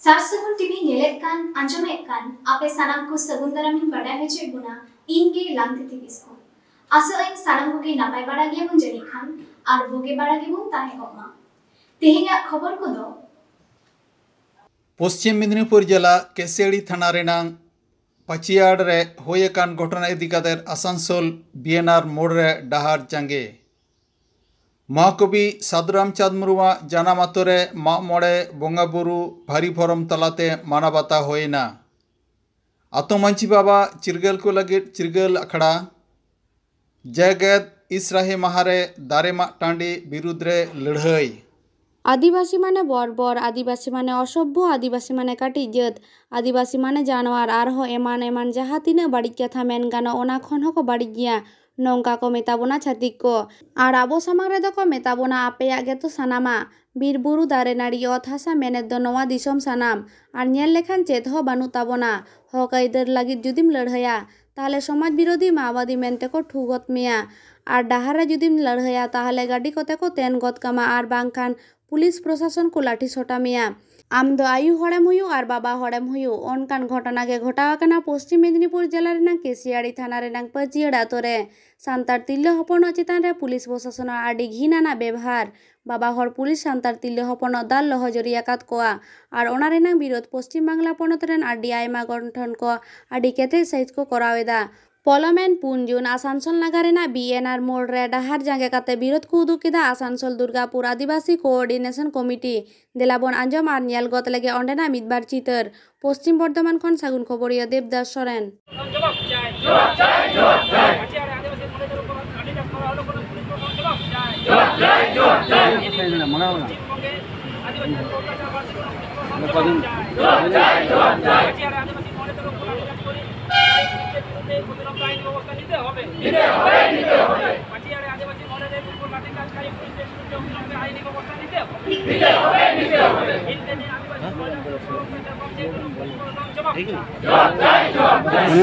सारसगुन TV नेलेत कान आंजमेत कान आपे सानाम को सगुन दारामिन बाडाय होचे गुना इनगे लांगते किसको आसो इन सानाम को की नापाय बाड़ा गे बुन जनी खान आर बोगे बाड़ा गे बुन ताहे कोमा तेहेगा खबर को दो पश्चिम मेदिनीपुर जिला केसियाड़ी थाना रेनांग पाचियाड़ रे होये कान घटना इदी कातेर आसानसोल बीएनआर मोड़ रे डाहार जांगे महाकवि साधुराम चाँद मुर्मुआ जानाम आतोरे माग मोड़े बंगा बुरु भारी फरम तलाते मानाबाता होयना आतो मांझी बाबा चिरगल को लगे चिरगल अखड़ा जयगैद इसराहे महारे दारे माग टांडी बिरुद्ध रे लड़ाई आदिवासी माने बर्बर आदिवासी माने असभ्य आदिवासी माने काटी जात आदिवासी माने जानवर आरहो एमान एमान जहाँ तीना बाड़ी कथा मेन गानो ओना खन हको बाड़ी गिया नौका को मेताबोना छातिक को और आबो समांग रे दको मेताबोना आपेया गे तो सानामा बीर बुरु दारे नाड़ी अत हासा मेने दो नवा दिसोम सानाम और नेल लेखान चेत हो बानु ताबोना हक आइदार लागिद जुदिम लड़ाया ताहले समाज विरोधी माओवादी मेनते को ठुगत मिया और डाहारे जुदिम लड़ाया ताहले गाड़ी कोते को तेन गत कामा और बांखान पुलिस प्रशासन को लाठी सोटा मिया आम दो आयु हड़ेम हुयु और बाबा हड़ेम हुयु ओनकान घटना के घटावाकना पश्चिम मेदिनीपुर जिला रेनांग केसियाड़ी थाना रेनांग पाचियाड़ आतोरे सांतार तिल्ले हपन चेतान रे पुलिस प्रशासन आडी घिनाना व्यवहार बाबा हर पुलिस सांतार तिल्ले हपन दाल लहजरी आकात कोआ और ओना रेनांग विरोध पश्चिम बांगला पनत रेन आडी आयमा गठन को आडी केते साइज को करावेदा पलमेन 4 जून आसानसोल नगरेना बीएनआर मोड़ रे डाहार जांगे काते विरोध को उदुग केदा आसानसोल दुर्गापुर आदिवासी कोऑर्डिनेशन कमिटी देलाबन आंजम आर नेल गत लगे अंडेना मिदबार चितर पश्चिम बर्धमान खन सागुन खबरिया देवदास सोरेन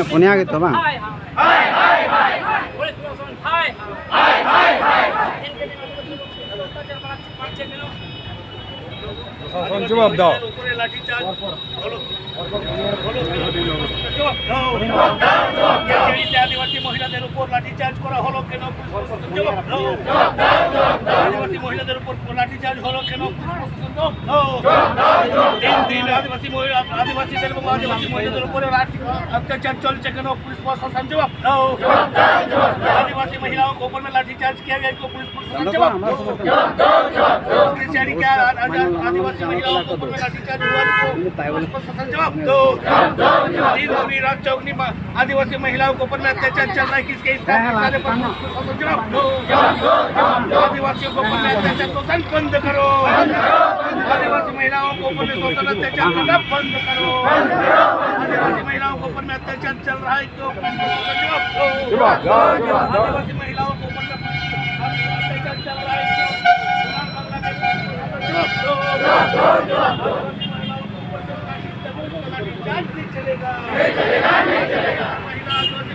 पुण्या के तो बा जवाब दो आदिवासी महिलाদের উপর লাঠিচার্জ করা হলো কেন আদিবাসী মহিলাদের উপর লাঠিচার্জ হলো কেন দিন আদিবাসীদের এবং আদিবাসী মহিলাদের উপরে अत्याचार चलছে কেন पुलिस प्रशासन जवाब दो आदिवासी महिलाओं को ऊपर में लाठीचार्ज किया गया तो पुलिस प्रशासन जवाब दो आदिवासी महिलाओं को ऊपर में लाठीचार्ज हुआ तो पुलिस प्रशासन जवाब दो रात चौकनी आदिवासी महिलाओं को ऊपर में अत्याचार चल रहा है किसके जवाब दो आदिवासियों को ऊपर में अत्याचार शोषण बंद करो आदिवासी महिलाओं को ऊपर में शोषण अत्याचार करना बंद करो आदिवासी महिलाओं को ऊपर में अत्याचार चल रहा है तो जवाब दो आदिवासी महिलाओं को ऊपर में अत्याचार चल रहा है नहीं चलेगा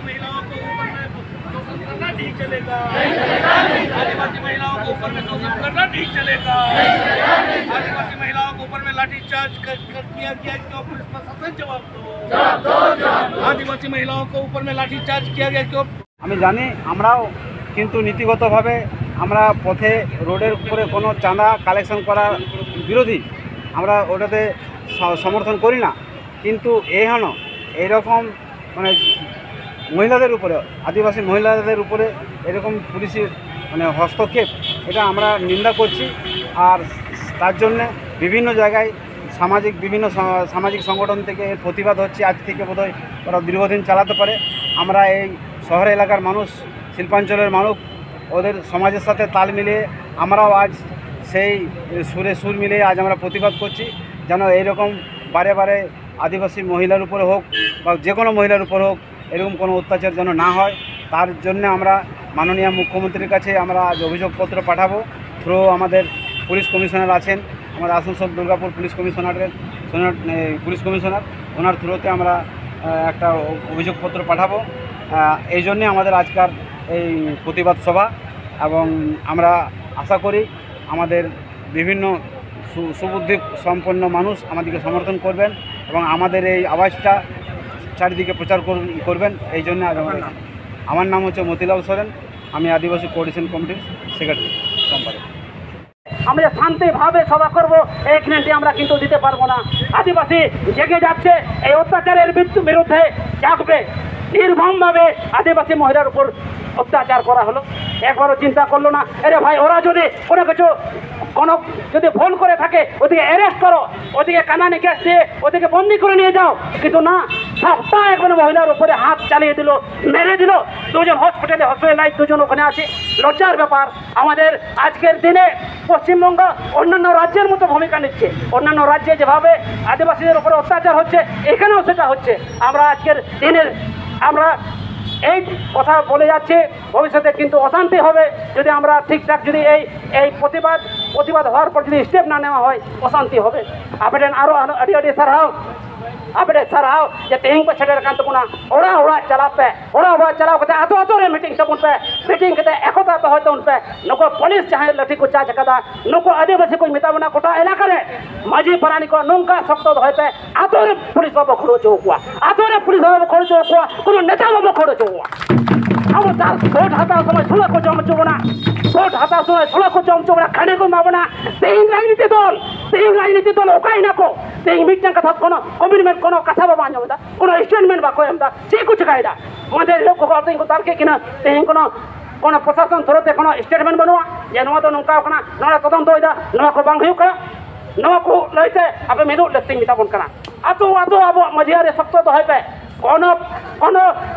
महिलाओं को ऊपर में शोषण करना नहीं चलेगा आदिवासी महिलाओं को ऊपर में शोषण करना नहीं चलेगा आदिवासी महिलाओं को ऊपर में लाठीचार्ज किया गया क्यों पुलिस प्रशासन जवाब दो आदिवासी महिलाओं को ऊपर में लाठीचार्ज किया गया क्यों আমি জানি আমরাও কিন্তু নীতিগতভাবে আমরা পথে রোডের উপরে কোনো চাঁদা কালেকশন করার বিরোধী আমরা ওটাতে সমর্থন করি না কিন্তু এইরকম মানে মহিলাদের উপরে আদিবাসী মহিলাদের উপরে এরকম পুলিশের মানে হস্তক্ষেপ এটা আমরা নিন্দা করছি আর তার জন্য বিভিন্ন জায়গায় বিভিন্ন সামাজিক সংগঠন থেকে এর প্রতিবাদ হচ্ছে আজ থেকে বোধহয় ওরা দীর্ঘদিন চালাতে পারে আমরা এই শহর এলাকার মানুষ শিল্পাঞ্চলের মানুষ ওদের সমাজের সাথে তাল মিলিয়ে আমরাও আজ সেই সুরে সুর মিলিয়ে আজ আমরা প্রতিবাদ করছি যেন এইরকম বারে বারে আদিবাসী মহিলার উপরে হোক বা যে কোনো মহিলার উপর হোক এরকম কোনো অত্যাচার যেন না হয় তার জন্য আমরা মাননীয় মুখ্যমন্ত্রীর কাছে আমরা আজ অভিযোগপত্র পাঠাবো থ্রু আমাদের পুলিশ কমিশনার আছেন আমাদের আসানসোল দুর্গাপুর পুলিশ কমিশনার ওনার থ্রুতে আমরা একটা অভিযোগপত্র পাঠাবো এই জন্যে আমাদের আজকের এই প্রতিবাদ সভা এবং আমরা আশা করি আমাদের বিভিন্ন সুবুদ্ধি সম্পন্ন মানুষ আমাদেরকে সমর্থন করবেন এবং আমাদের এই আওয়াজটা চারিদিকে প্রচার করবেন। এই জন্য আমার নাম হচ্ছে মতিলাল সোরেন, আমি আদিবাসী কোঅর্ডিনেশন কমিটির সেক্রেটারি সম্পাদক। আমরা শান্তিভাবে সভা করব এই গ্যারান্টি আমরা কিন্তু দিতে পারবো না। আদিবাসী জেগে যাচ্ছে, এই অত্যাচারের বিরুদ্ধে জাগবে। নির্মমভাবে আদিবাসী মহিলার উপর অত্যাচার করা হলো, একবারও চিন্তা করলো না আরে ভাই ওরা যদি কোনো কিছু যদি ভুল করে থাকে ওদিকে অ্যারেস্ট করো, ওদিকে কানানি কেস দিয়ে ওদিকে বন্দি করে নিয়ে যাও, কিন্তু না, সপ্তাহ একবার মহিলার উপরে হাত চালিয়ে দিল, মেরে দিল। দুজন হসপিটালাইজ, দুজন ওখানে আছে। লজ্জার ব্যাপার। আমাদের আজকের দিনে পশ্চিমবঙ্গ অন্যান্য রাজ্যের মতো ভূমিকা নিচ্ছে। অন্যান্য রাজ্যে যেভাবে আদিবাসীদের উপরে অত্যাচার হচ্ছে এখানেও সেটা হচ্ছে। আমরা আজকের দিনের আমরা এই কথা বলে যাচ্ছি, ভবিষ্যতে কিন্তু অশান্তি হবে যদি আমরা ঠিকঠাক যদি এই প্রতিবাদ হওয়ার পর যদি স্টেপ না নেওয়া হয়, অশান্তি হবে। আপনাদের আরও আড়ি sarau je ting pa chadar kan tuna ora chala kata ato re meeting sabun pe meeting kata ekota to hoy ton pe noko police chahe lathi ko cha jakada noko adibasi ko mitabana kota elaka re maji parani ko nonka shokto hoy pe ato re police babo khoro chokwa kono neta babo khoro chokwa अब तार vote हाता समय ठुला को जम चुबना vote हाता समय ठुला को जम चुबना खाने को माबना तेई राजनीति दल ओकाई नाको तेई मिटन कथा कोनो कमिटमेंट कोनो कथा बा मानजदा कोनो स्टेटमेंट बा कोयमदा चे कुछ कायदा मदे लोग को बातें को तार के किना तेई कोनो प्रशासन थरोते कोनो स्टेटमेंट बनवा जे नवा तो नंका कना नवा तदन दोइदा नवा को बांग हुक नवा को लइते अबे मेदु लतिंग मिता बन कना आतो अब मजियारे सख्त तो है पे कोनो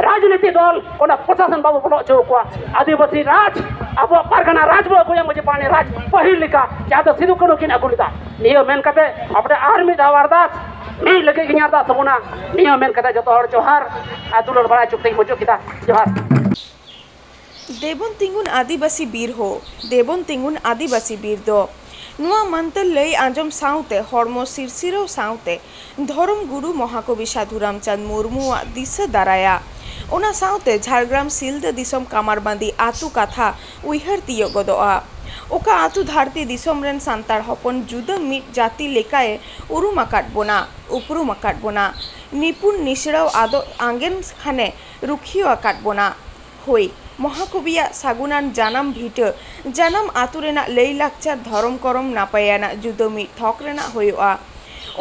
राजनीति दल कोनो प्रशासन बाबू बनो चौकवा आदिवासी राज अब पारगना राज बो को मुझे पाने राज पहिल लिखा ज्यादा सिधु कोनो किन अगुलिता नियो मेन कते अपने आर्मी दावरदास नहीं लगे गियादा सबुना नियो मेन कते जतो हर जोहार आदुलर बड़ा चुक्ति मजो किता जोहार देबन तिंगुन आदिवासी वीर हो देबन तिंगुन आदिवासी वीर दो नुआ मंतल लई आंजम साउते हरमो सिरसिरो साउते धर्म गुरु महाकवि साधु रामचंद मुर्मू दिशा दाराया ओना साउते झारग्राम सिलद दिसम कामारबांदी आतु कथा उइहर तियो गदोआ ओका आतु धारती दिसम रेन सांतार हपन जुदा मिट जाति लेकाए उरुमा काटबोना उपरुमा काटबोना निपुण निशराव आदो आंगेन खाने रुखियो काटबोना होई महाकविया सागुनान जानाम भीट जानाम आतुरेना लई लाक्चार धरम करम नापायाना जुदो मिट थक रेना होयोआ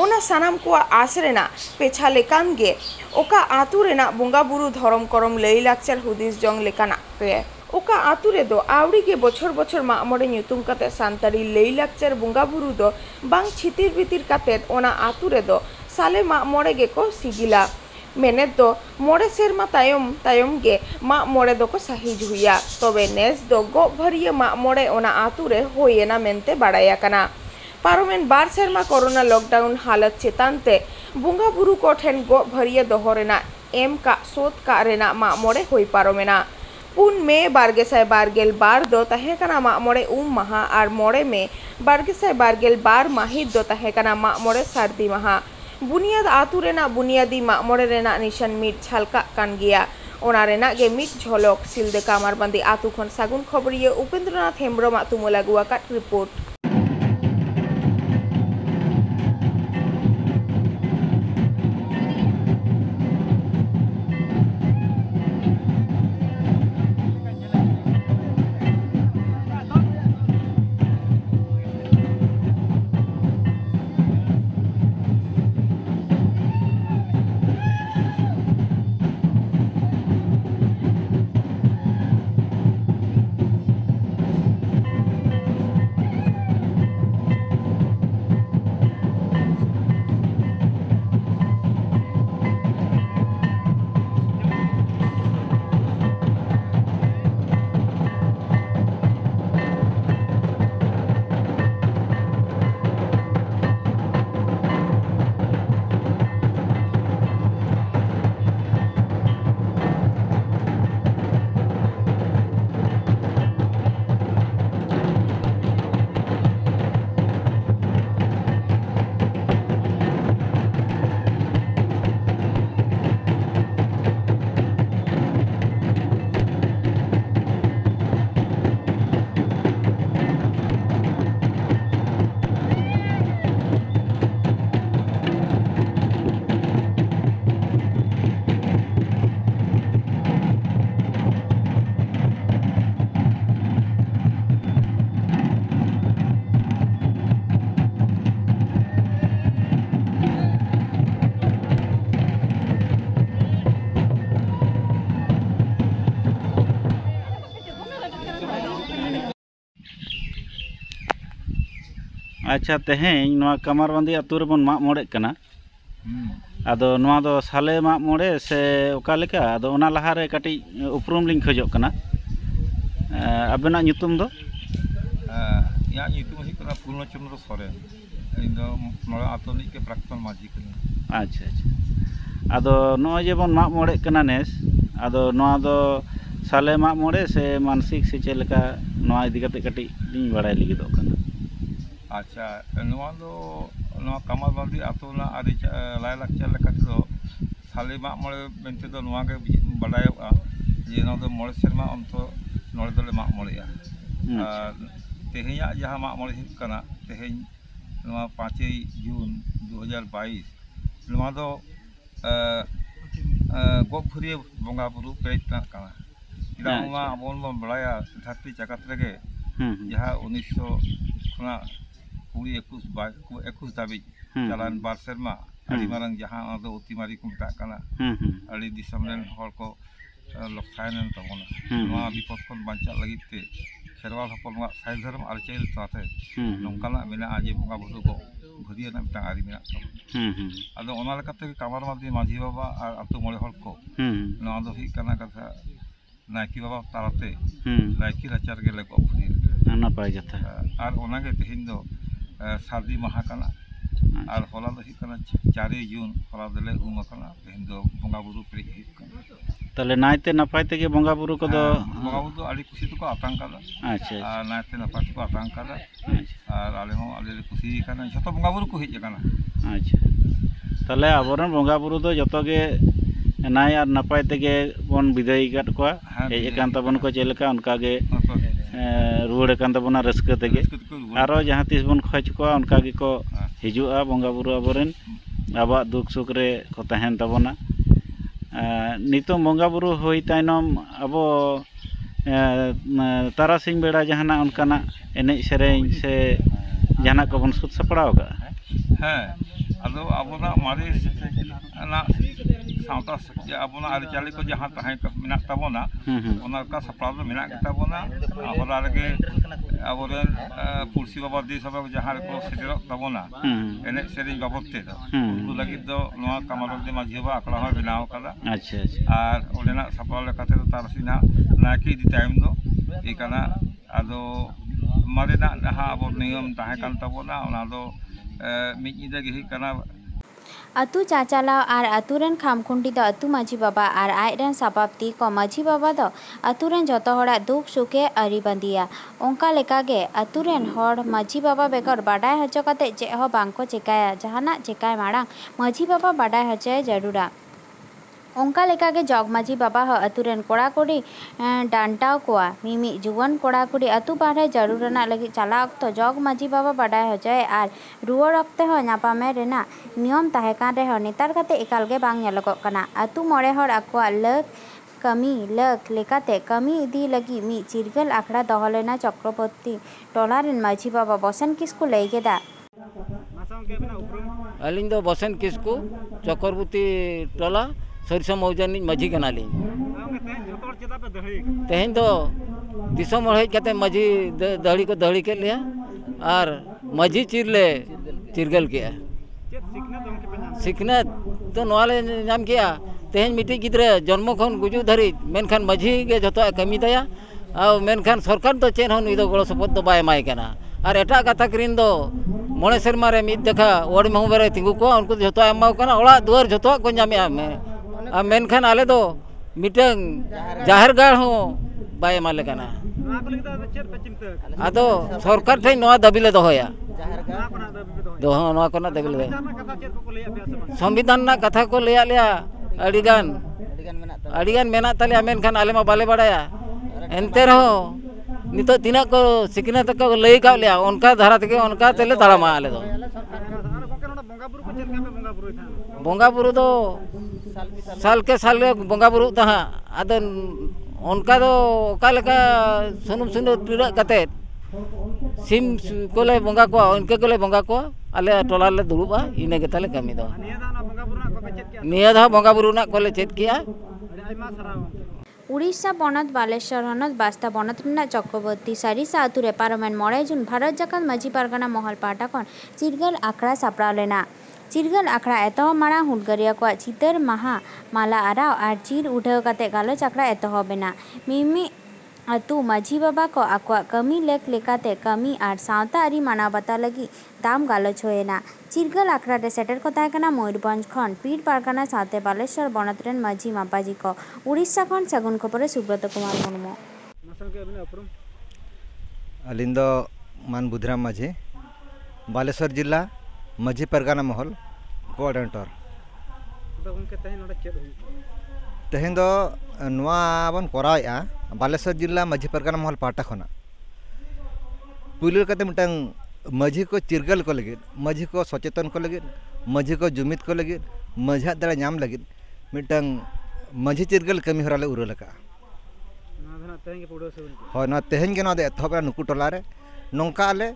ओना सानाम को आसरेना पेछा लेकान गे ओका आतुरेना बुंगा बुरु धरम करम लई लाक्चार हुदिस जंग लेकाना पे ओका आतुरे दो आवड़ी के बछर बछर मामरे ᱧᱩᱛᱩᱢ कते सांतारी लई लाक्चार बुंगा बुरु दो बांग छितिर बितिर कते ओना आतुरे दो साले मामरे गे को सिगिला मेने दो मोड़े सेरमा तायम गे मा मोड़े दो को सहिज हुआ तबे नेस दो गो भरिया मा मोड़े ओना आतुरे होयेना मेनते बाड़ाया कना पारोमेन बार सेरमा कोरोना लॉकडाउन हालत चेतानते बुंगा बुरु को ठेन गो भरिया दोहरेना एम का सोत का रेना मा मोड़े होई पारोमेना पुन मे बारगेसाय बारगेल बार दो तहे कना मा मोड़े महा आर मोड़े में बारगेसाय बारगेल बार माहित दो तहे कना मा मोड़े सार्दी महा बुनियाद आतुरेना बुनियादी मामोड़े रेना निशान मिट छालका कान गिया ओना रेना गे मिट झलक सिलदे कामारबांदी आतु खन सागुन खबरिया उपेंद्रनाथ हेम्ब्रम तुमुला गुआकाट रिपोर्ट। अच्छा तेहें नवा कमरबंदी अतु रे बन माग मोड़े कना आदो नवा दो साले माग मोड़े से ओका लेका आदो ओना लहा रे कटी उपरुम लिंग खोजोग कना अबेना nyutum दो या nyutum हुई कना पूर्णचंद्र सोरेन इन दो नोड़ा आतो निके प्राक्तन माझी कना अच्छा अच्छा आदो नो जे बन माग मोड़े कना नेस आदो नवा दो साले माग मोड़े से मानसिक से चेलका नवा इदी कते कटी लिंग बाड़ाय लिगिदो कना अच्छा नवा दो नवा कमरबंदी आतो ना आदि लाय लाक्चर लेका दो साले माग मोड़े मेंते दो नवा के बाड़ायोगा जे नवा दो मोड़े सेरमा अंतो नोड़े दोले माग मोड़ेया तेहेया जहां माग मोड़े हुई कना तेहें नवा 5 जून 2022 नवा दो गोफुरिया बंगा बुरु पेटना कना इदामा अबोन बन बड़ाया धरती जगत रेगे जहां 1900 खुना 21 दाबी चलान बार सेरमा अड़ी मारंग जहां आदो उतिमारी को मता कना अड़ी दिसम रेन हर को लक्षायन तबोना नवा विपद खन बांचा लगिते खेरवाल हपल मा साइ धर्म आर चेल ताते नोंकाना मेना आजे बंगा बुरु को भरिया ना मिटा आरी मेना आदो ओना लेकाते कमरबंदी माझी बाबा और अतु मोड़े हर को नवा दो ही कना कथा नायकी बाबा ताराते नायकी राचार गे लेको भरिया नापाय जथा और ओनागे तेहिन दो सार्दी माहा कना और होला दो ही कना 4 जून होला दले उम कना तेहिन दो बंगा बुरु प्री ही कना तले नायते नापाय तेगे बंगा बुरु को दो बंगा बुरु दो आड़ी खुशी तो को आतंक कदा अच्छा और नायते नापाय को आतंक कदा और आले हो आले खुशी कना जतो बंगा बुरु को हिज कना अच्छा तले आबरन बंगा बुरु दो जतो गे नाय और नापाय तेगे बन विदाई काट को हेज कान तबन को चेलका उनका गे रुवाड़ कान तबना रस्क तेगे आरो जहां तिस बन खोज को उनका गे को हिजुआ बंगा बुरु आबरन आबा दुख सुख रे को तहन तबना नितो बंगा बुरु होई तायनम अब तारासिंह बेड़ा जहाना उनकाना एने सेरेñ से जहाना को बन सुत सपड़ाव का है अदो अबना मारे ना सावता अबना आरि चाली को जहां तहां मिना तबना ओना का सपड़ा दो मिना तबना होला लगे अबरेन पुरसी बाबा दी सब जहां को सेरो तबना एने सेरेñ बाबत ते दो उनको लगी दो नवा कमरबंदी माझी बाबा आकड़ा हो बनाव कदा अच्छा अच्छा और ओलेना सपड़ा लेकाते दो तारसिना नाकी दी टाइम दो ए कना अदो मारेना जहां अब नियम तहां कान तबना ओना दो मिदा गे कना अतु चाचालाव और अतुरेन खामखुंडी दो अतु माझी बाबा और आयरन सापाप्ती को माझी बाबा दो अतुरेन जतो हड़ा दुख सुखे अरी बंदिया ओंका लेकागे अतुरेन हड़ माझी बाबा बेगर बाडाय हचो कते जे हो बांको चिकाया जहाना चिकाय माड़ांग माझी बाबा बाडाय हचो जरूरा ओंका लेकागे जग माझी बाबा हो अतुरेन कोड़ा कुड़ी डांटाव कोआ मिमी जुवन कोड़ा कुड़ी अतु बाहरे जरूरना लगी चला अक्तो जग माझी बाबा बाडाय हचोए और रुवाड़ अक्ते हो नापामे रेना नियम ताहेकान रे हो नेतार कते एकालगे बांग नेलोगोग कना अतु मोड़े हड़ आकोआ लक कमी लक लेकाते कमी इदी लगी मी चिरगल आखड़ा दोहो लेना चक्रवर्ती टोलारेन माझी बाबा बसन किसकु लई केदा अलिंग दो बसन किसकु चक्रवर्ती टोला सरसो मौजानी माझी कनाली तेहें तो दिसम हज कते माझी दहड़ी को दहड़ी के लिया और माझी चिरले चिरगल किया सिखनत तो नवाले नाम किया तेहें मिट्टी गिद्रे जन्म खन गुजु धरी मेनखान माझी के जतो कमी दया और मेनखान सरकार तो चेन हन इदो गड़ो सपोर्ट दो बाय माय कना और एटा कथा करिन दो मोड़े सेरमा रे मिद देखा ओड महबरे तिंगु को उनको जतो एमाव कना ओला दुआर जतो को जामे में मेनखान आले दो मिटंग जाहिर गाड़ हो बाय माले कना आदो सरकार ठे नवा दाबी ले दोया दोह नवा कोना दाबी ले संविधान ना कथा को लेया लिया अड़ीगान मेना तालिया मेनखान आले मा बाले बाड़ाया एनते रहो नितो तिना को सिकना तक को लई का लिया उनका धारा तक उनका तेले ताड़ामा आले दो बंगा बुरु दो साल के साल बंगा बुरु तहा आदो उनका दो ओका लेका सुनुम सुनु टिरा कते सिम कोले बंगा को उनके कोले बंगा को आले टोला ले दुरुबा इने के ताले कमी दो निया दा बंगा बुरु ना कोले चेत किया उड़ीसा पनत बालेश्वर हनत बास्ता पनत रेनाग चक्रवर्ती सारिसा आतु रे पारमेन 9 जून भारत जाकात माझी पारगाना महल पाहटा खन चिरगल आखड़ा सापड़ाव लेना। चिरगल आखड़ा एतहब मारांग हुलगारिया को चितर महा माला आराव और चिर उठाव काते गालोच आखड़ा एतहबेना। मिमि आतु माझी बाबा को आकवा कमी लेक लेकाते कमी और सावता आरी मानाव बाता लगी दाम गालोच होएना। चिरगल आखड़ा रे सेटर को ताहेकाना मयूरभंज खन पीर पारगाना साथे बालेश्वर बनत रेन माझी मापाजी को उड़ीसा खन सगुन खबरे सुब्रत कुमार मुर्मू। अलिंद मान बुधराम माझी बालेश्वर जिला माझी पारगाना महल कोऑर्डिनेटर तेहें दो नुआ बन कोराया बालेश्वर जिला माझी पारगाना महल पाटा खना पुइलु कते मिटंग माझी को चिरगल को लगे माझी को सचेतन को लगे माझी को जुमित को लगे माझा दड़ा नाम लगे मिटंग माझी चिरगल कमी हराले उरल का हो ना तेहें के ना दे एतहब नुकु टोला रे नोंका आले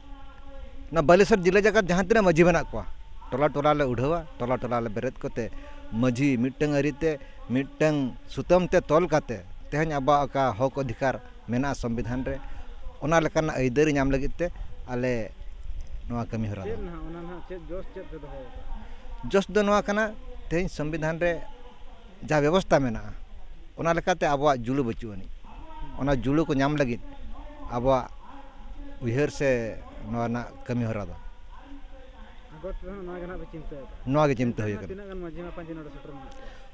ना बालेश्वर जिला जगह जहाँ तीन माझी बना को टोला टोला ले उड़ावा टोला टोला ले बेरेद कोते माझी मिटंग अरीते मिटंग सुतम ते तोल काते तेहें आबा का हक अधिकार मेना संविधान रे ओना लेकान आइदारी नाम लगिते आले नवा कमी हरा जोश दो नवा कना तेहें संविधान रे जा व्यवस्था मेना ओना लेकाते आबा जुलु बचुआनी ओना जुलु को नाम लगित आबा उहर से नवा ना कमी हरा दो नवा के चिंता होय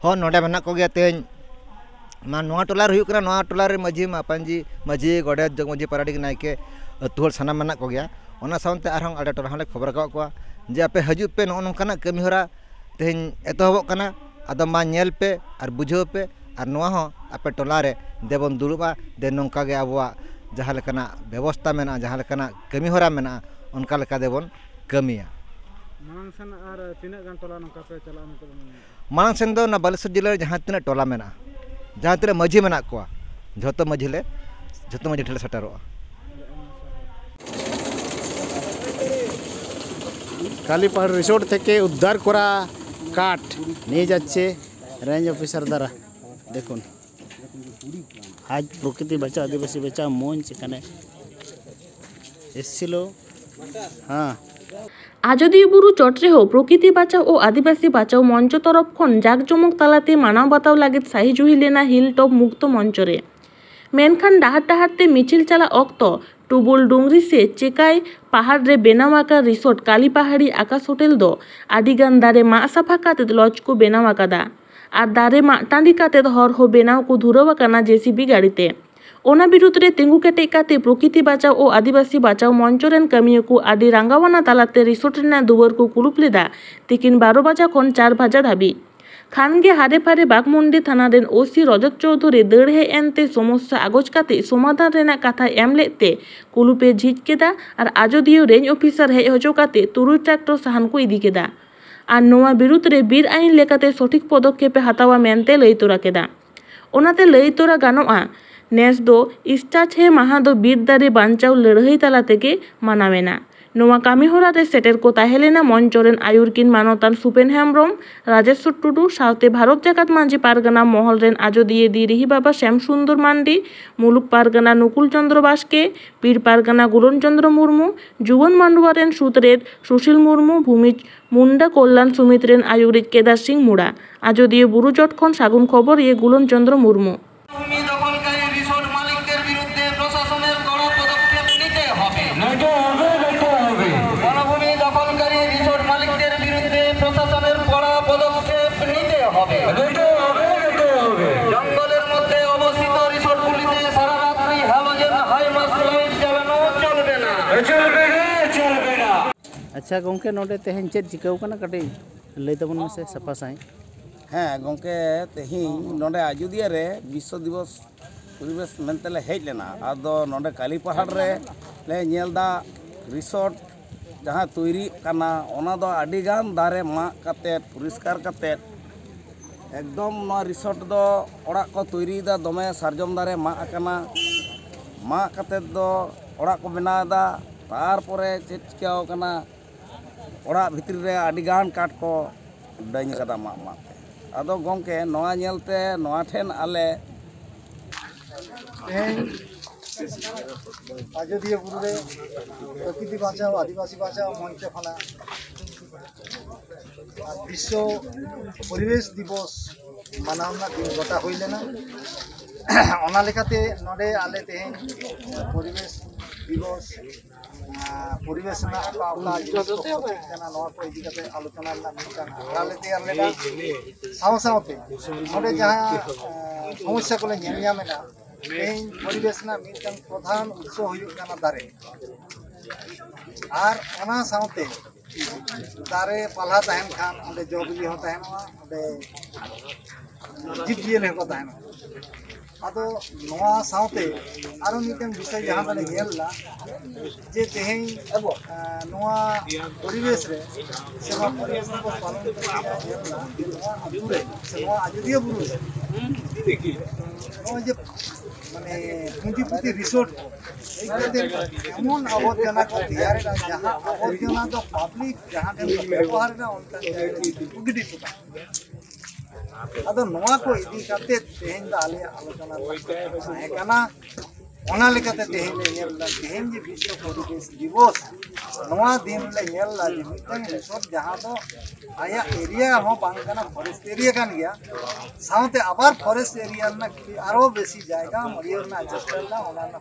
हो नोडे बना को गया तेहें मा नवा टोला रे हुकना नवा टोला रे माझी मापांजी माझी गड़े जग माझी पाराडी नायके अतुहर साना मना को गया ओना साउंते आरहं आडे टोला हले खबर का को जे आपे हजू पे नो नोंकाना कमी हरा तेहें एतहबक कना आदो मा नेल पे और बुझाव पे और नवा हो आपे टोला रे देबन दुरुबा दे नोंका गे आबुआ जहाँ लेकाना व्यवस्था मेना जहाँ लेकाना कमी हरा मेना उनका लेका देबन कमिया मांग सेन दो ना बालेश्वर जिले जहाँ तीन टोला मेना जहाँ तीन माझी मेना को झोतो माझी ठेले सेटरोआ कालीपाड़ रिसोर्ट থেকে উদ্ধার করা কাঠ নিয়ে যাচ্ছে রেঞ্জ অফিসার দ্বারা। দেখুন আজ প্রকৃতি বাঁচাও আদিবাসী বাঁচাও মঞ্চ এখানে এসেছিল। হ্যাঁ আজদিয়া বুরু চট্রেহ প্রকৃতি বাঁচাও ও আদিবাসী বাঁচাও মঞ্চ তরফ খন জাকজমক তালাতে মানাव বাতাও লাগেত সাহি জুহি লেনা হিল টপ মুক্ত মঞ্চরে मेनखान डाहर डाहरते मिचिल चला ऑक्ट टुबुल डुंगरी से चेकाई पहाड़ रे बेनाव आका रिसोर्ट काली पहाड़ी आकाश होटेल दो आडिगान दारे मा साफा काते लॉज को बेनाव आकादा और दारे मा टांडी काते हर हो बेनाव को धुरव आकाना जेसीबी गाड़ीते ओना बिरुद्ध रे तेंगु केटे काते प्रकृति बाँचाओ और आदिवासी बाँचाओ मंचरेन कामिया को आदि रांगावाना तालाते रिसोर्ट रेना दुवर को कुलुप लेदा तिकिन 12 बजा खन 4 बजा धाबी खानगे हारे फारे बागमुंडी थाना रेन ओसी रजत चौधुरी दड़ हे एनते समस्या आगोज काते समाधान रेना कथा एम लेते कुलुपे झिज केदा और आजोदियो रेंज ऑफिसर हेज हजो काते 3 ट्रैक्टर साहान को इदी केदा और नोआ बिरुद्ध रे बीर आईन लेकाते सठिक पदक्षेपे हातावा मेनते लई तोरा केदा ओनाते लई तोरा गानोआ नेस दो इस्टाच हे माहा दो बीर दारे बांचाव लड़ाई ताला तेगे मानावेना नोआ कामी होरा रे सेटर को ताहेलेना मंचरेन आयुरकिन मानतान सुपेन हेम्ब्रम राजेश्वर टुडू साउते भारत जाकात माझी पारगाना महल रेन आजोदिये दिरिही बाबा श्याम सुंदर मांडी मुलुक पारगाना नुकुल चंद्र बास्के पीर पारगाना गुलन चंद्र मुर्मू जुवन मांडुआ रेन सुतरेद सुशील मुर्मू भूमिज मुंडा कल्याण सुमित रेन आयुरिज केदार सिंह मुड़ा आजोदिये बुरु जट खन सागुन खबर ये गुलन चंद्र मुर्मू। अच्छा गोंके नोडे तेहें चेद चिकाव कना कटे लई तबन में से सफा साई। हाँ गोंके तेहिं नोडे आजोदिया रे विश्व दिवस परिवेश मेनतेले हेज लेना आदो नोडे काली पहाड़ रे ले नेलदा रिसोर्ट जहाँ तैरी काना ओना दो आडिगान दारे मा काते परिष्कार काते एकदम ना रिसोर्ट दो ओड़ा को तैरी दा दमे सारजम दारे मा काना मा काते दो ओड़ा को बनादा तारपरे चेद चिकाव काना ओड़ा भितरी रे आडिगान काट को डाइन कदा मा मा आदो गोंके नोआ नेलते नोआ ठेन आले आजोदिया बुरु रे प्रकृति बाँचाओ आदिवासी बाँचाओ मंच खना विश्व परिवेश दिवस मानावना दिन गोटा हुई लेना ओना लेकाते नोडे आले तेहें परिवेश दिवस परिवेश ना आपला जिनिस को कना नवा को इदी कते आलोचना ना मिटान आले ते आलेगा साव सावते नोडे जहां समस्या को ले नेमिया मेना तेहें परिवेश ना मिटान प्रधान उत्स हुयु कना दारे आर ओना सावते दारे पाला तहन खान ओंडे जोबिली हो तहनवा ओंडे जीव-जियेले को तहनवा आदो नवा सावते आरो मिटन विषय जहां तने गेलला जे तेहें नवा परिवेश रे सेवा परिवेश को पालन करना नवा अबुरे सेवा आजदिया बुरु नवा जे माने पुंजीपति रिसोर्ट एकाते एमन अवधारणा को तैयार जहां अवधारणा तो पब्लिक जहां व्यवहार ना उनका उगडी चुका अदो नवा को इदी करते तेहें दाले आलोचना है कना ओना लेकाते तेहें ले नेला तेहें जे विश्व परिवेश दिवस नवा दिन ले नेला जे मिटन रिसोर्ट जहां तो आया एरिया हो बांग कना फॉरेस्ट एरिया कान गया साउते आबार फॉरेस्ट एरिया ना आरो बेसी जायगा मरियर ना एडजस्ट ना ओना ना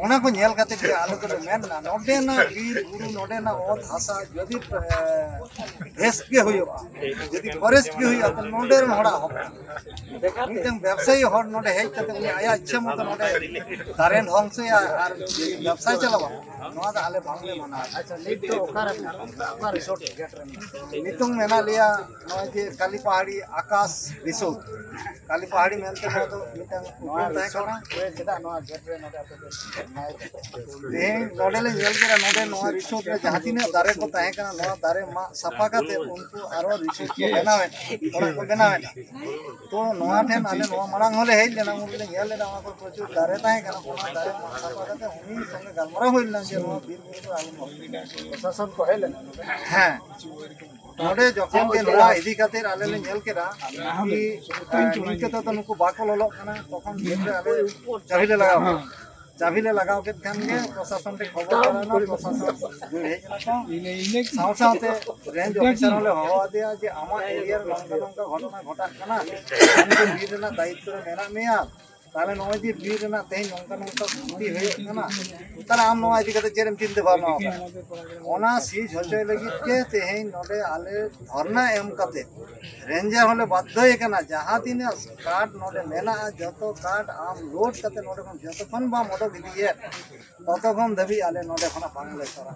ओना को नेल काते के आलो तो मेन ना नोडे ना बीर गुरु नोडे ना ओत हासा जदि भेस के होयो जदि फॉरेस्ट के होयो तो नोडे रे होड़ा हो मिटन व्यवसायी हर नोडे हेज काते उनी आया इच्छा मत नोडे दारेन ढंग से आर व्यवसाय चलावा नोआ दा आले बांगले मना अच्छा नीट तो ओकारे ओका रिसोर्ट गेट रे नितुंग मेना लिया नोय जे काली पहाड़ी आकाश रिसोर्ट काली पहाड़ी मेनते तो मिटन नोआ ताय करा केदा नोआ गेट रे नोडे आपे नोडे ले नेल केरा नोडे नोआ रिसोर्ट रे जहां तिना दारे को ताहे कना नोआ दारे मा सफा काते उनको आरो रिसोर्ट को बनावे ओरा को बनावे तो नोआ ठेन आले नोआ मरांग होले हेज लेना मुले नेल लेना मा को प्रचुर दारे ताहे कना ओना दारे मा सफा काते हुनी संगे गलमरा होइलना जे नोआ बीर गुरु को आलो प्रशासन को हेले हां नोडे जखन के नोआ इदी खातिर आले ले नेल केरा कि निके तो नुको बाको ललो कना तखन गेट आले चाहिले लगाओ चाबिले लगाओ के खान के प्रशासन के खबर कराना प्रशासन जुड़ हेज ना तो साव सावते रेंज ऑफिसर होले हवा दिया जे आमा एरिया नंका नंका घटना घटा कना हमके बीर ना दायित्व रे मेना मेया ताले नोय जे बीर ना तेही नंका नंका छुट्टी होय कना ताले आम नोय इदी कते चेरम चिंते भावना ओना सी झोचे लगी के तेही नोडे आले धरना एम कते रेंजर होले बाध्य कना जहां तिने कार्ड नोडे मेना जतो कार्ड आम लोड कते नोडे कोन जतो कोन बा मोडो दिए ततो कोन दबी आले नोडे खना बांगले सरा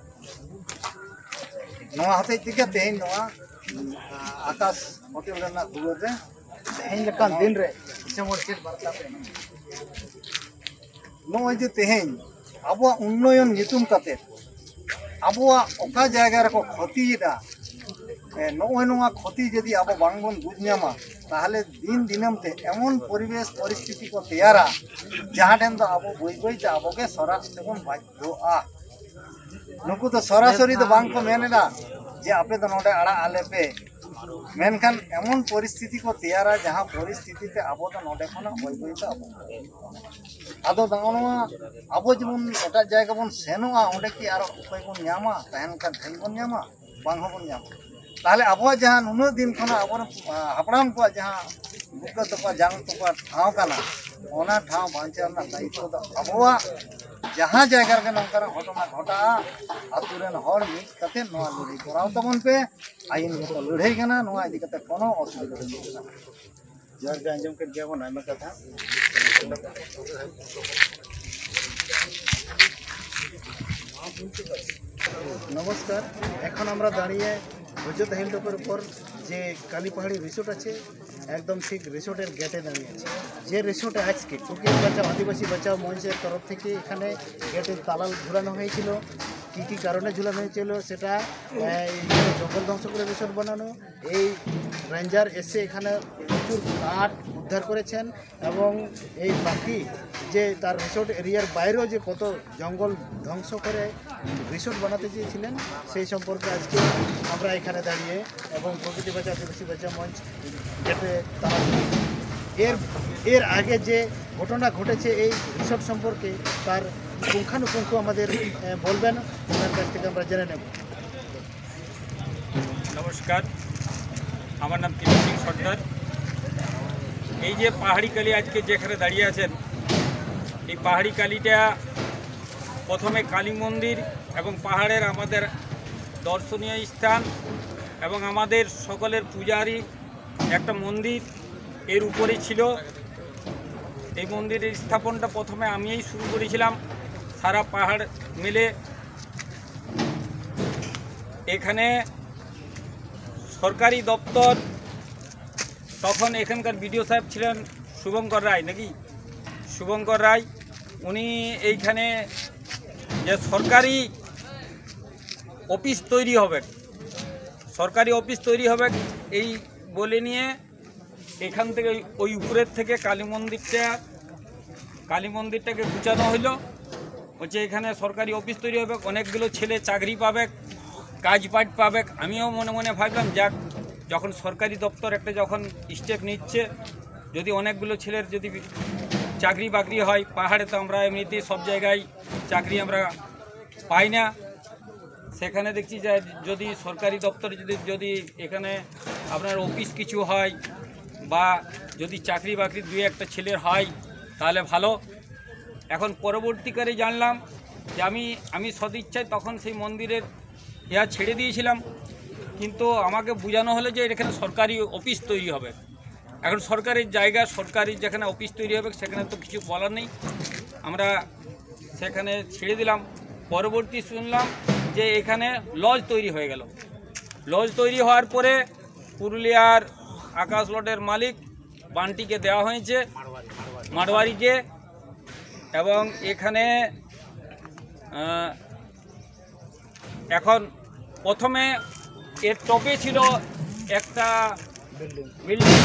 नोआ हते तिके तेही नोआ आकाश होटल रेना दुवर रे तेही लकान दिन रे चमोर चेट बरता पे नोय जे तेही आबो उन्नयन नितुम कते आबो ओका जायगा रे को खतीदा नोय नोआ खती जदि आबो बांगबन बुझनामा ताहले दिन दिनम ते एमन परिवेश परिस्थिति को तैयारा जहां ठेन तो आबो बई बई ते आबो के सरा तेबन बाध्योआ नुकु तो सरासरी तो बांग को मेनेना जे आपे तो नोडे आड़ा आले पे मेनखान एमन परिस्थिति को तैयारा जहां परिस्थिति ते आबो तो नोडे खना बई बई ते आबो आदो दानवा आबो जेमन एटा जायगा बन सेनोआ ओंडे की आरो उपाय बन न्यामा तहन का धई बन न्यामा बांग हो बन न्यामा ताहले आबो जहां नुनो दिन खना आबो हापड़ाम को जहां बुक तो जांग तो ठाव काना ओना ठाव बांचा ना दायित्व तो आबोआ जहां जायगा के नंकर घटना घटा आतुरेन हर मिट कते नोआ लड़ाई कराव तमन पे आईन को लड़ाई कना नोआ इदी कते कोनो असुविधा नहीं जर के अंजम कर गया वो नाम कथा नमस्कार এখন আমরা দাঁড়িয়ে হজরত হিলটপের উপর যে কালী পাহাড়ি রিসোর্ট আছে একদম ঠিক রিসোর্টের গেটে দাঁড়িয়ে আছে যে রিসোর্টে আজকে প্রকৃতি বাঁচাও আদিবাসী বাঁচাও মঞ্চের তরফ থেকে এখানে গেটের তালা ঝুলানো হয়েছিল কি কারণে ঝুলানো হয়েছিল সেটা জঙ্গল ধ্বংস করে রিসোর্ট বানানো এই রেঞ্জার এসে এখানে প্রচুর কাঠ উদ্ধার করেছেন এবং এই বাকি যে তার রিসোর্ট এরিয়ার বাইরেও যে কত জঙ্গল ধ্বংস করে রিসোর্ট বানাতে চেয়েছিলেন সেই সম্পর্কে আজকে আমরা এখানে দাঁড়িয়ে এবং প্রকৃতি বাঁচাও আদিবাসী বাঁচাও মঞ্চ যেতে তারা এর আগে যে ঘটনা ঘটেছে এই রিসোর্ট সম্পর্কে তার পুঙ্খানুপুঙ্খ আমাদের বলবেন, ওনার কাছ থেকে আমরা জেনে নেব। নমস্কার, আমার নাম কিরণ সিং সর্দার। এই যে পাহাড়ি কালী আজকে যেখানে দাঁড়িয়ে আছেন, এই পাহাড়ি কালীটা প্রথমে কালী মন্দির এবং পাহাড়ের আমাদের দর্শনীয় স্থান এবং আমাদের সকলের পূজারই একটা মন্দির এর উপরেই ছিল। এই মন্দিরের স্থাপনটা প্রথমে আমিই শুরু করেছিলাম, সারা পাহাড় মিলে। এখানে সরকারি দপ্তর, তখন এখানকার বিডিও সাহেব ছিলেন শুভঙ্কর রায়, নাকি শুভঙ্কর রায়, উনি এইখানে যে সরকারি অফিস তৈরি হবে, সরকারি অফিস তৈরি হবে এই বলে নিয়ে এখান থেকে ওই উপরের থেকে কালী মন্দিরটাকে গুছানো হইল। হচ্ছে এখানে সরকারি অফিস তৈরি হবে, অনেকগুলো ছেলে চাকরি পাবে, কাজ পাবে। আমিও মনে মনে ভাবলাম যাক, যখন সরকারি দপ্তর একটা যখন স্টেপ নিচ্ছে, যদি অনেকগুলো ছেলের যদি চাকরি বাকরি হয়, পাহাড়ে তো আমরা এমনিতেই সব জায়গায় চাকরি আমরা পাই না, সেখানে দেখছি যে যদি সরকারি দপ্তরে যদি এখানে আপনার অফিস কিছু হয় বা যদি চাকরি বাকরি দুই একটা ছেলের হয় তাহলে ভালো। এখন পরবর্তীকালে জানলাম যে আমি সদিচ্ছায় তখন সেই মন্দিরের ছেড়ে দিয়েছিলাম, কিন্তু আমাকে বোঝানো হলো যে এখানে সরকারি অফিস তৈরি হবে। এখন সরকারের জায়গা, সরকারি যেখানে অফিস তৈরি হবে সেখানে তো কিছু বলার নেই, আমরা সেখানে ছেড়ে দিলাম। পরবর্তী শুনলাম যে এখানে লজ তৈরি হয়ে গেল। লজ তৈরি হওয়ার পরে পুরুলিয়ার আকাশ লটের মালিক বান্টিকে দেওয়া হয়েছে, মারওয়ারিকে। এবং এখানে এখন প্রথমে এর টপে ছিল একটা বিল্ডিং,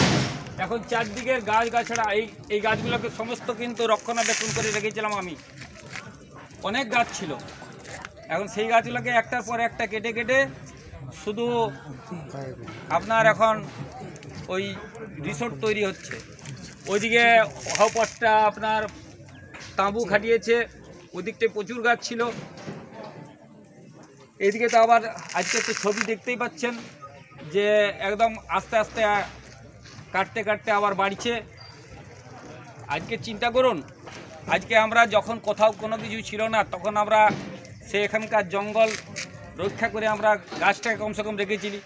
এখন চারদিকের গাছগাছড়া, এই গাছগুলোকে সমস্ত কিন্তু রক্ষণাবেক্ষণ করে রেখেছিলাম আমি, অনেক গাছ ছিল। এখন সেই গাছগুলোকে একটার পর একটা কেটে কেটে শুধু আপনার এখন ওই রিসোর্ট তৈরি হচ্ছে। ওইদিকে হপটটা আপনার তাঁবু খাটিয়েছে, ওদিকটায় প্রচুর গাছ ছিল। এইদিকে তো আবার আজকে তো ছবি দেখতেই পাচ্ছেন যে একদম আস্তে আস্তে কাটতে কাটতে আবার বাড়ছে। আজকে চিন্তা করুন, আজকে আমরা যখন কোথাও কোনো কিছু ছিল না, তখন আমরা এখানকার জঙ্গল রক্ষা করে আমরা গাছটাকে কমসে কম রেখেছিলি।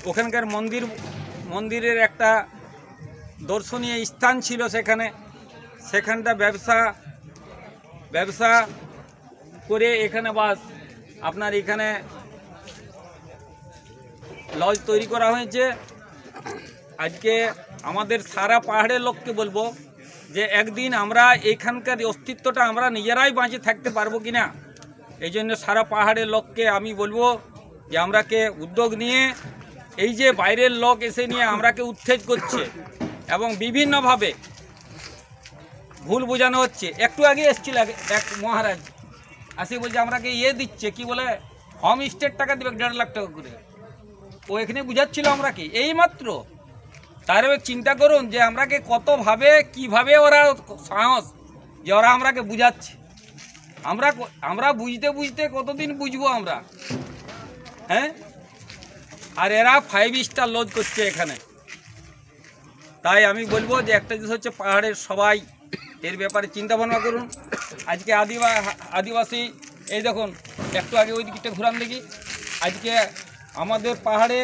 ওখানকার মন্দিরের একটা দর্শনীয় স্থান ছিল, সেখানটা ব্যবসা করে এখানে বাস আপনার এখানে লজ তৈরি করা হয়েছে। আজকে আমাদের সারা পাহাড়ের লোককে বলবো যে একদিন আমরা এখানকার অস্তিত্বটা আমরা নিজেরাই বাঁচে থাকতে পারবো কিনা, এই জন্য সারা পাহাড়ের লোককে আমি বলবো যে আমরাকে উদ্যোগ নিয়ে এই যে বাইরের লোক এসে নিয়ে আমরাকে উত্তেজ করছে এবং বিভিন্নভাবে ভুল বোঝানো হচ্ছে। একটু আগে এসেছিল এক মহারাজ আসি বলছে আমরাকে দিচ্ছে, কি বলে হোম স্টের টাকা দেবে 1.5 লাখ টাকা করে। ও এখানে বুঝাচ্ছিল আমরা কি এই মাত্র। তার চিন্তা করুন যে আমরাকে কতভাবে কিভাবে ওরা সাহস যে ওরা আমরাকে বুঝাচ্ছে। আমরা বুঝতে বুঝতে কতদিন বুঝবো আমরা, হ্যাঁ? আর এরা 5 স্টার লজ করছে এখানে। তাই আমি বলবো যে একটা জিনিস হচ্ছে পাহাড়ের সবাই এর ব্যাপারে চিন্তা ভাবনা করুন। আজকে আদিবাসী এই দেখুন, একটু আগে ওই দিকটা ঘুরান দেখি, আজকে আমাদের পাহাড়ে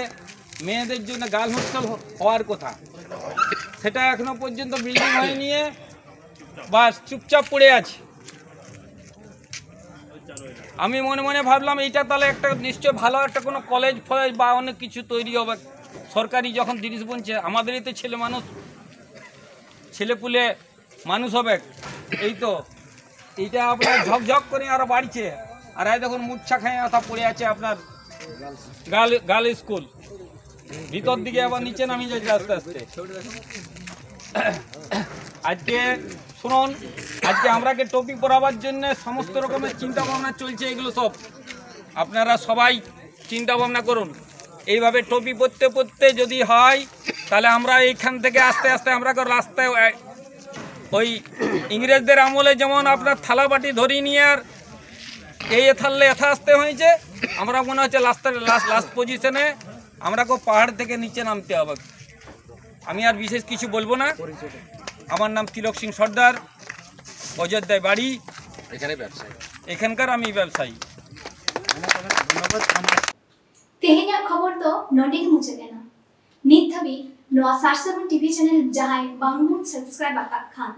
মেয়েদের জন্য গার্ল হোস্টেল হওয়ার কথা, সেটা এখনো পর্যন্ত বিল্ডিং হয়ে নিয়ে বাস চুপচাপ পড়ে আছে। আমি মনে মনে ভাবলাম এইটা তাহলে একটা নিশ্চয় ভালো একটা কোনো কলেজ ফলেজ বা অনেক কিছু তৈরি হবে, সরকারি যখন জিনিস বলছে। আমাদেরই তো ছেলেপুলে মানুষ হবে। এই তো এইটা আপনার ঝকঝক করে আরো বাড়ছে। আর এই দেখুন মুচ্ছা খায় আথা পড়ে আছে আপনার গার্ল স্কুল, ভিতর দিকে আবার নিচে নামিয়ে যাচ্ছে আস্তে আস্তে। আজকে শুনুন, আজকে আমরাকে টপি পরাবার জন্য সমস্ত রকমের চিন্তা ভাবনা চলছে। এগুলো সব আপনারা সবাই চিন্তা ভাবনা করুন। এইভাবে টপি পরতে পরতে যদি হয় তাহলে আমরা এইখান থেকে আস্তে আস্তে আমরা রাস্তায় ওই ইংরেজদের আমলে যেমন আপনার থালা বাটি ধরিয়ে নিয়ে আর এই থাললে এথা আসতে হয়েছে, আমরা মনে হচ্ছে লাস্ট পজিশনে আমরা পাহাড় থেকে নিচে নামতে হবে। আমি আর বিশেষ কিছু বলবো না। আমার নাম তিলক সিং সর্দার, অযোধ্যায় বাড়ি, এখানকার আমি ব্যবসায়ী। तेहेन्या खबर तो नोंडे मुचादेना नित धाबी नोआ सारसाबुन टीवी चैनल जहां बांगबुन सब्सक्राइब आकाद खान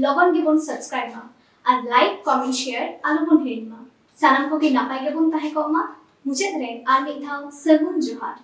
लगन गेबुन सब्सक्राइब मा और लाइक कमेंट शेयर आलुबुन हेड मा सानाम को के नापाय गेबुन ताहे को मा मुचाद रे आर मिद धाव सगुन जोहार।